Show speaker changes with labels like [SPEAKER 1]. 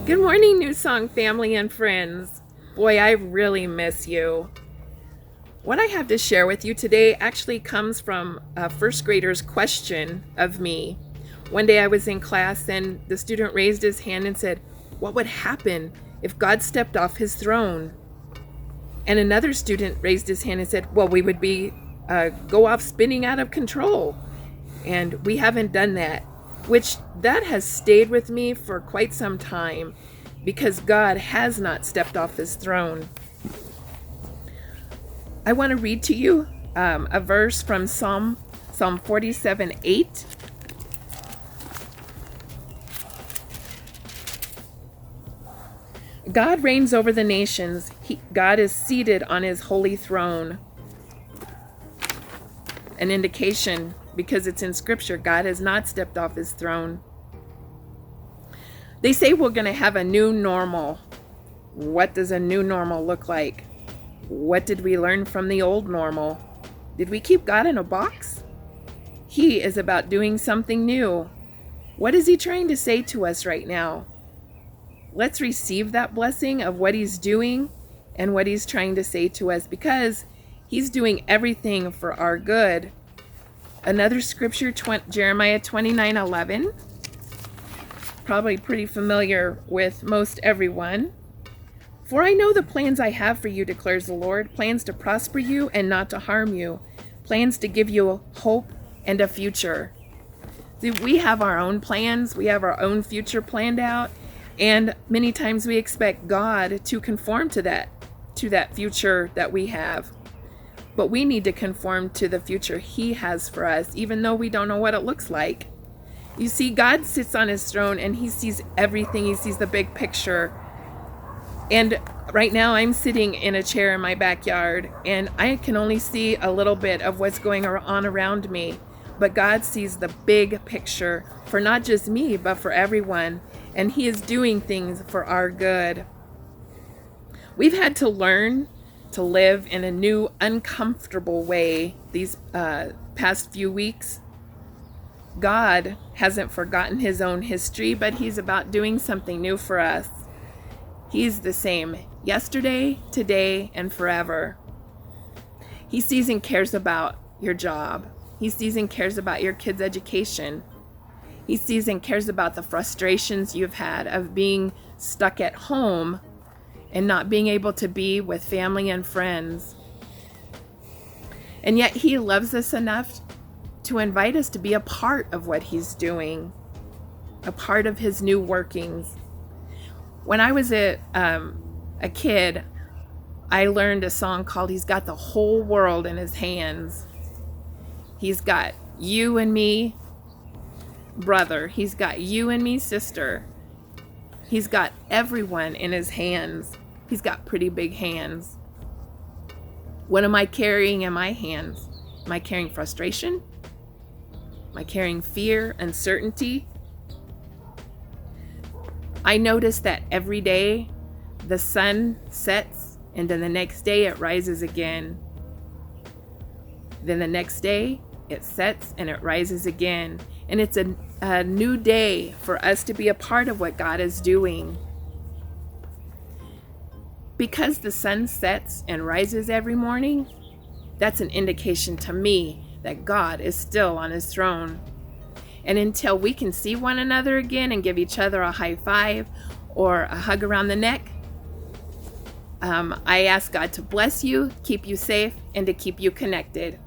[SPEAKER 1] Good morning, Newsong family and friends. Boy, I really miss you. What I have to share with you today actually comes from a first grader's question of me. One day I was in class and the student raised his hand and said, "What would happen if God stepped off his throne?" And another student raised his hand and said, "Well, we would go off spinning out of control." And we haven't done that, which that has stayed with me for quite some time because God has not stepped off his throne. I want to read to you a verse from Psalm 47:8. God reigns over the nations. God is seated on his holy throne. An indication, because it's in scripture, God has not stepped off his throne. They say we're going to have a new normal. What does a new normal look like? What did we learn from the old normal? Did we keep God in a box? He is about doing something new. What is he trying to say to us right now? Let's receive that blessing of what he's doing and what he's trying to say to us, because he's doing everything for our good. Another scripture, Jeremiah 29:11, probably pretty familiar with most everyone. "For I know the plans I have for you, declares the Lord, plans to prosper you and not to harm you, plans to give you a hope and a future." See, we have our own plans, we have our own future planned out, and many times we expect God to conform to that future that we have. But we need to conform to the future he has for us, even though we don't know what it looks like. You see, God sits on his throne and he sees everything. He sees the big picture. And right now I'm sitting in a chair in my backyard and I can only see a little bit of what's going on around me. But God sees the big picture for not just me, but for everyone. And he is doing things for our good. We've had to learn to live in a new, uncomfortable way these past few weeks. God hasn't forgotten his own history, but he's about doing something new for us. He's the same yesterday, today, and forever. He sees and cares about your job. He sees and cares about your kids' education. He sees and cares about the frustrations you've had of being stuck at home and not being able to be with family and friends. And yet he loves us enough to invite us to be a part of what he's doing, a part of his new workings. When I was a kid, I learned a song called "He's Got the Whole World in His Hands." He's got you and me, brother. He's got you and me, sister. He's got everyone in his hands. He's got pretty big hands. What am I carrying in my hands? Am I carrying frustration? Am I carrying fear, uncertainty? I notice that every day the sun sets and then the next day it rises again. Then the next day it sets and it rises again. And it's a new day for us to be a part of what God is doing. Because the sun sets and rises every morning, that's an indication to me that God is still on his throne. And until we can see one another again and give each other a high five or a hug around the neck, I ask God to bless you, keep you safe, and to keep you connected.